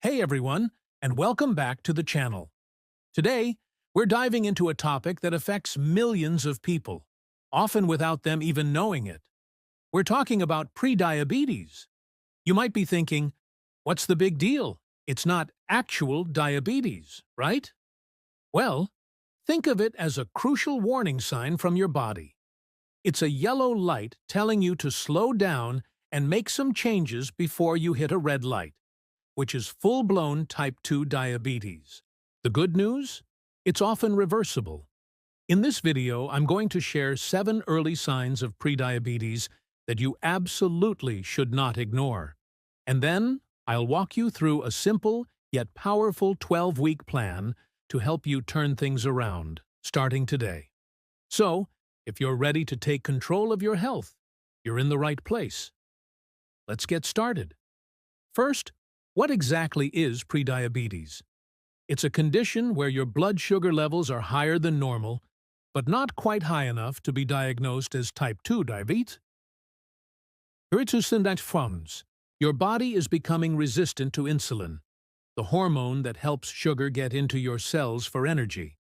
Hey everyone, and welcome back to the channel. Today, we're diving into a topic that affects millions of people, often without them even knowing it. We're talking about prediabetes. You might be thinking, what's the big deal? It's not actual diabetes, right? Well, think of it as a crucial warning sign from your body. It's a yellow light telling you to slow down and make some changes before you hit a red light, which is full-blown type 2 diabetes. The good news? It's often reversible. In this video, I'm going to share 7 early signs of prediabetes that you absolutely should not ignore. And then, I'll walk you through a simple yet powerful 12-week plan to help you turn things around, starting today. So, if you're ready to take control of your health, you're in the right place. Let's get started. First, what exactly is prediabetes? It's a condition where your blood sugar levels are higher than normal, but not quite high enough to be diagnosed as type 2 diabetes. Your body is becoming resistant to insulin, the hormone that helps sugar get into your cells for energy.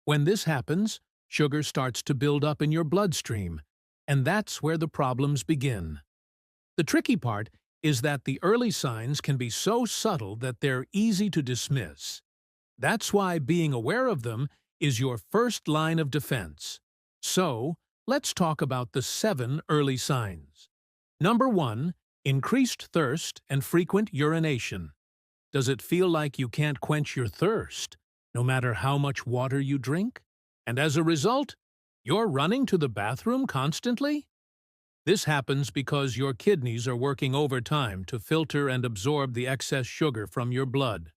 When this happens, sugar starts to build up in your bloodstream, and that's where the problems begin. The tricky part is that the early signs can be so subtle that they're easy to dismiss. That's why being aware of them is your first line of defense. So, let's talk about the 7 early signs. Number 1, increased thirst and frequent urination. Does it feel like you can't quench your thirst, no matter how much water you drink? And as a result, you're running to the bathroom constantly? This happens because your kidneys are working overtime to filter and absorb the excess sugar from your blood.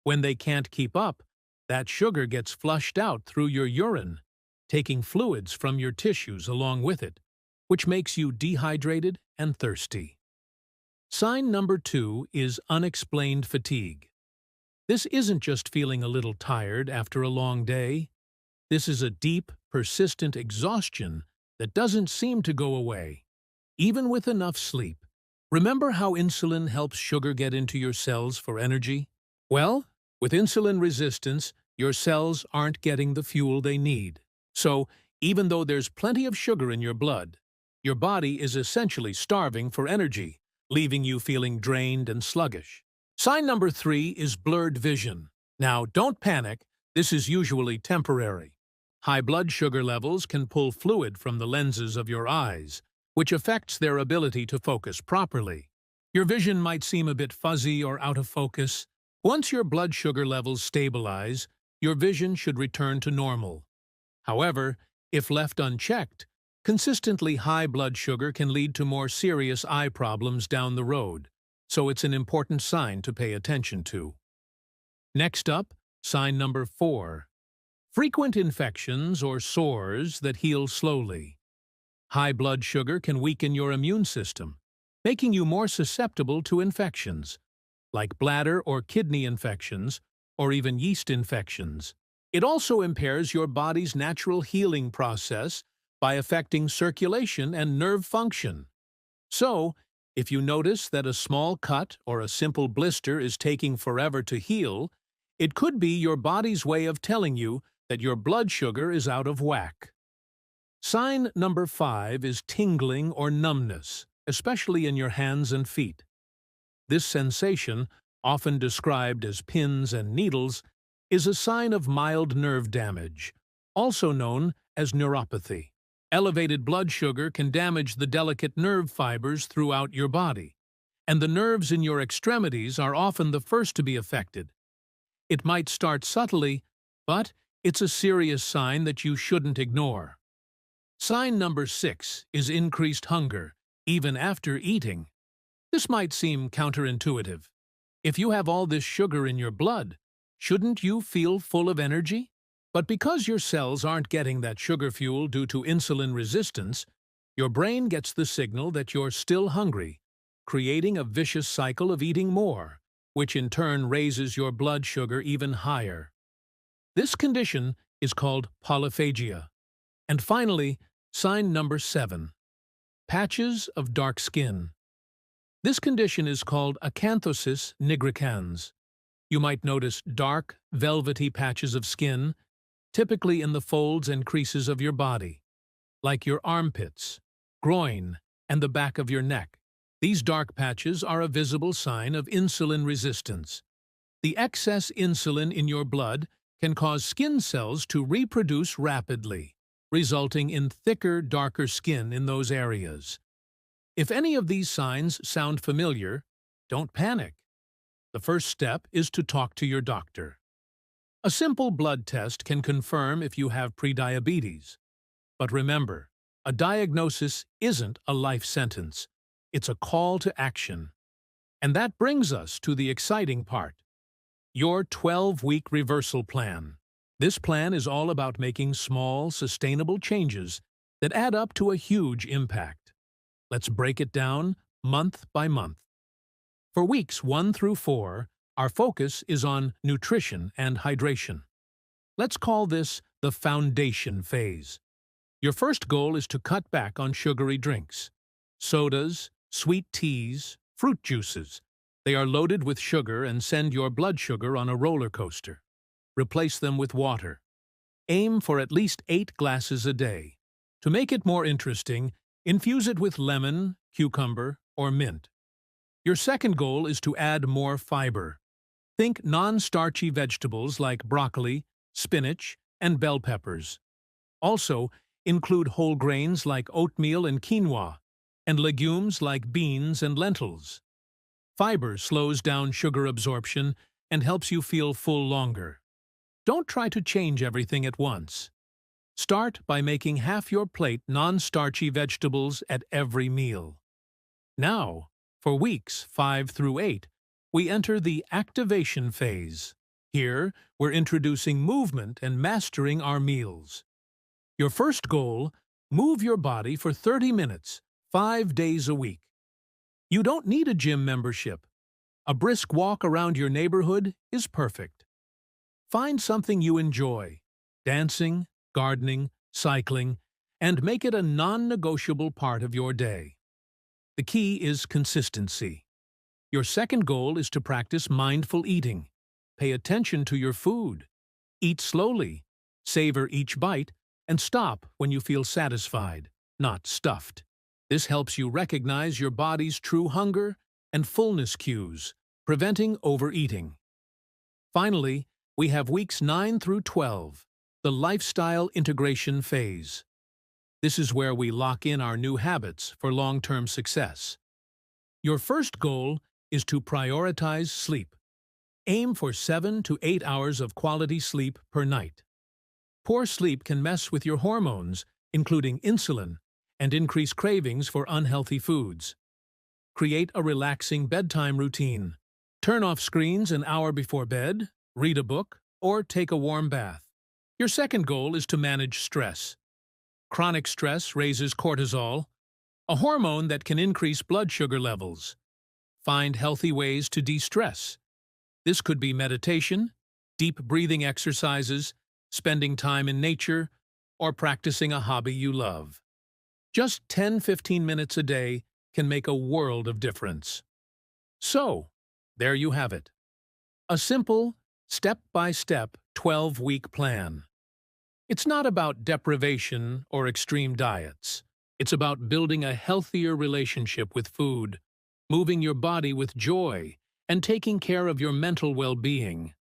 When they can't keep up, that sugar gets flushed out through your urine, taking fluids from your tissues along with it, which makes you dehydrated and thirsty. Sign number 2 is unexplained fatigue. This isn't just feeling a little tired after a long day. This is a deep, persistent exhaustion that doesn't seem to go away, even with enough sleep. Remember how insulin helps sugar get into your cells for energy? Well, with insulin resistance, your cells aren't getting the fuel they need. So, even though there's plenty of sugar in your blood, your body is essentially starving for energy, leaving you feeling drained and sluggish. Sign number 3 is blurred vision. Now, don't panic. This is usually temporary. High blood sugar levels can pull fluid from the lenses of your eyes, which affects their ability to focus properly. Your vision might seem a bit fuzzy or out of focus. Once your blood sugar levels stabilize, your vision should return to normal. However, if left unchecked, consistently high blood sugar can lead to more serious eye problems down the road, so it's an important sign to pay attention to. Next up, sign number 4. Frequent infections or sores that heal slowly. High blood sugar can weaken your immune system, making you more susceptible to infections, like bladder or kidney infections, or even yeast infections. It also impairs your body's natural healing process by affecting circulation and nerve function. So, if you notice that a small cut or a simple blister is taking forever to heal, it could be your body's way of telling you that your blood sugar is out of whack. Sign number 5 is tingling or numbness, especially in your hands and feet. This sensation, often described as pins and needles, is a sign of mild nerve damage, also known as neuropathy. Elevated blood sugar can damage the delicate nerve fibers throughout your body, and the nerves in your extremities are often the first to be affected. It might start subtly, but it's a serious sign that you shouldn't ignore. Sign number 6 is increased hunger, even after eating. This might seem counterintuitive. If you have all this sugar in your blood, shouldn't you feel full of energy? But because your cells aren't getting that sugar fuel due to insulin resistance, your brain gets the signal that you're still hungry, creating a vicious cycle of eating more, which in turn raises your blood sugar even higher. This condition is called polyphagia. And finally, sign number 7. Patches of dark skin. This condition is called acanthosis nigricans. You might notice dark, velvety patches of skin, typically in the folds and creases of your body, like your armpits, groin, and the back of your neck. These dark patches are a visible sign of insulin resistance. The excess insulin in your blood can cause skin cells to reproduce rapidly, resulting in thicker, darker skin in those areas. If any of these signs sound familiar, don't panic. The first step is to talk to your doctor. A simple blood test can confirm if you have prediabetes. But remember, a diagnosis isn't a life sentence. It's a call to action. And that brings us to the exciting part. Your 12-week reversal plan. This plan is all about making small, sustainable changes that add up to a huge impact. Let's break it down month by month. For weeks 1 through 4, our focus is on nutrition and hydration. Let's call this the foundation phase. Your first goal is to cut back on sugary drinks. Sodas, sweet teas, fruit juices. They are loaded with sugar and send your blood sugar on a roller coaster. Replace them with water. Aim for at least 8 glasses a day. To make it more interesting, infuse it with lemon, cucumber, or mint. Your second goal is to add more fiber. Think non-starchy vegetables like broccoli, spinach, and bell peppers. Also, include whole grains like oatmeal and quinoa, and legumes like beans and lentils. Fiber slows down sugar absorption and helps you feel full longer. Don't try to change everything at once. Start by making half your plate non-starchy vegetables at every meal. Now, for weeks 5 through 8, we enter the activation phase. Here, we're introducing movement and mastering our meals. Your first goal, move your body for 30 minutes, 5 days a week. You don't need a gym membership. A brisk walk around your neighborhood is perfect. Find something you enjoy, dancing, gardening, cycling, and make it a non-negotiable part of your day. The key is consistency. Your second goal is to practice mindful eating. Pay attention to your food. Eat slowly, savor each bite, and stop when you feel satisfied, not stuffed. This helps you recognize your body's true hunger and fullness cues, preventing overeating. Finally, we have weeks 9 through 12, the lifestyle integration phase. This is where we lock in our new habits for long-term success. Your first goal is to prioritize sleep. Aim for 7 to 8 hours of quality sleep per night. Poor sleep can mess with your hormones, including insulin, and increase cravings for unhealthy foods. Create a relaxing bedtime routine. Turn off screens an hour before bed, read a book, or take a warm bath. Your second goal is to manage stress. Chronic stress raises cortisol, a hormone that can increase blood sugar levels. Find healthy ways to de-stress. This could be meditation, deep breathing exercises, spending time in nature, or practicing a hobby you love. Just 10-15 minutes a day can make a world of difference. So, there you have it. A simple, step-by-step 12-week plan. It's not about deprivation or extreme diets. It's about building a healthier relationship with food, moving your body with joy, and taking care of your mental well-being.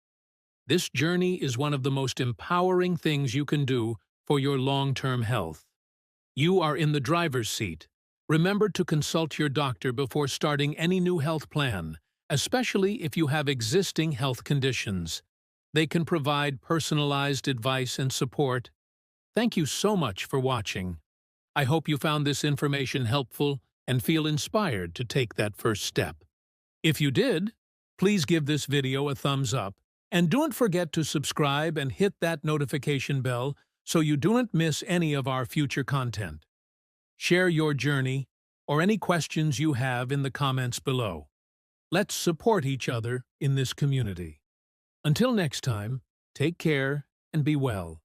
This journey is one of the most empowering things you can do for your long-term health. You are in the driver's seat. Remember to consult your doctor before starting any new health plan, especially if you have existing health conditions. They can provide personalized advice and support. Thank you so much for watching. I hope you found this information helpful and feel inspired to take that first step. If you did, please give this video a thumbs up, and don't forget to subscribe and hit that notification bell so you don't miss any of our future content. Share your journey or any questions you have in the comments below. Let's support each other in this community. Until next time, take care and be well.